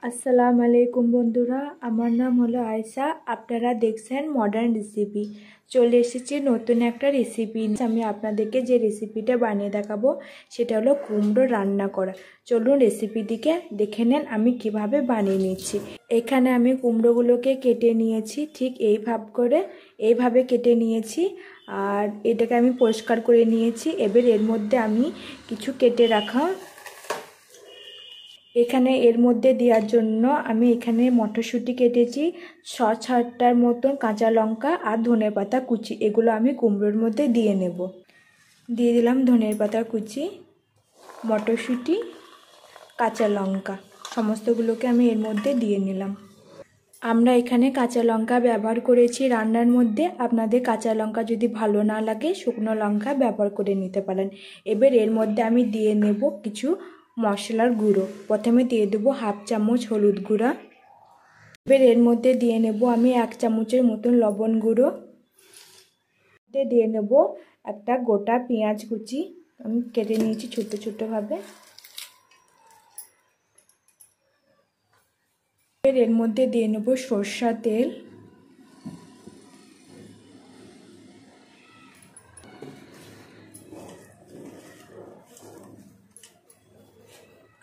আসসালামু আলাইকুম বন্ধুরা, আমার নাম হলো আয়েশা। আপনারা দেখছেন মডার্ন রেসিপি। চলে এসেছি নতুন একটা রেসিপি। আমি আপনাদেরকে যে রেসিপিটা বানিয়ে দেখাবো সেটা হলো কুমড়ো রান্না করা। চলুন রেসিপিটিকে দেখে নেন আমি কিভাবে বানিয়ে নিচ্ছি। এখানে আমি কুমড়োগুলোকে কেটে নিয়েছি, ঠিক এইভাবে কেটে নিয়েছি। আর এটাকে আমি পরিষ্কার করে নিয়েছি। এবার এর মধ্যে আমি কিছু কেটে রাখা এর মধ্যে দেওয়ার জন্য আমি এখানে মটরশুঁটি কেটেছি, 6-7টার মতন কাঁচা লঙ্কা আর ধনেপাতা কুচি, এগুলো আমি কুমড়োর মধ্যে দিয়ে নেব। দিয়ে দিলাম ধনেপাতা কুচি, মটরশুঁটি, কাঁচা লঙ্কা, সমস্তগুলোকে আমি এর মধ্যে দিয়ে নিলাম। আমরা এখানে কাঁচা লঙ্কা ব্যবহার করেছি রান্নার মধ্যে। আপনাদের কাঁচা লঙ্কা যদি ভালো না লাগে শুকনো লঙ্কা ব্যবহার করে নিতে পারেন। এবার এর মধ্যে আমি দিয়ে নেব কিছু মশলার গুঁড়ো। প্রথমে দিয়ে দেবো 1/2 চামচ হলুদ গুঁড়া। এবার এর মধ্যে দিয়ে নেব আমি 1 চামচের মতন লবণ গুঁড়ো। দিয়ে নেব একটা গোটা পেঁয়াজ কুচি, আমি কেটে নিয়েছি ছোটো ছোটোভাবে। এর মধ্যে দিয়ে নেব সরষের তেল,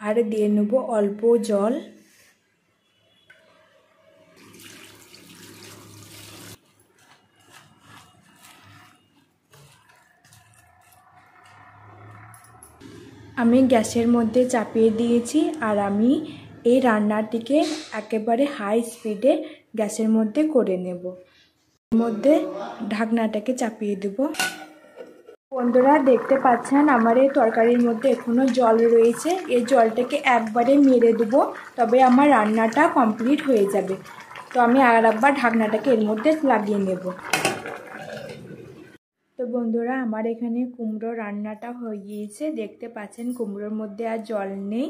আর দিয়ে নেব অল্প জল। আমি গ্যাসের মধ্যে চাপিয়ে দিয়েছি আর আমি এই রান্নাটিকে একেবারে হাই স্পিডে গ্যাসের মধ্যে করে নেব। এর মধ্যে ঢাকনাটাকে চাপিয়ে দেব। বন্ধুরা দেখতে পাচ্ছেন আমার এই তরকারির মধ্যে এখনো জল রয়েছে। এই জলটাকে একবারে মেরে দেবো, তবে আমার রান্নাটা কমপ্লিট হয়ে যাবে। তো আমি আর একবার ঢাকনাটাকে এর মধ্যে লাগিয়ে নেব। তো বন্ধুরা আমার এখানে কুমড়ো রান্নাটা হয়ে গিয়েছে। দেখতে পাচ্ছেন কুমড়োর মধ্যে আর জল নেই।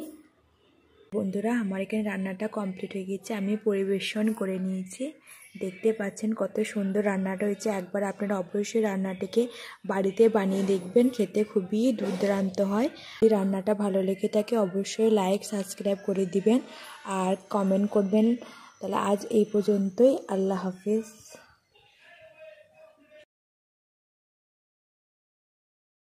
বন্ধুরা আমার এখানে রান্নাটা কমপ্লিট হয়ে গিয়েছে, আমি পরিবেশন করে নিয়েছি। দেখতে পাচ্ছেন কত সুন্দর রান্নাটা হয়েছে। একবার আপনারা অবশ্যই রান্নাটিকে বাড়িতে বানিয়ে দেখবেন, খেতে খুবই দুর্দান্ত হয়। এই রান্নাটা ভালো লেগে থাকে অবশ্যই লাইক সাবস্ক্রাইব করে দিবেন আর কমেন্ট করবেন। তাহলে আজ এই পর্যন্তই, আল্লাহ হাফিজ।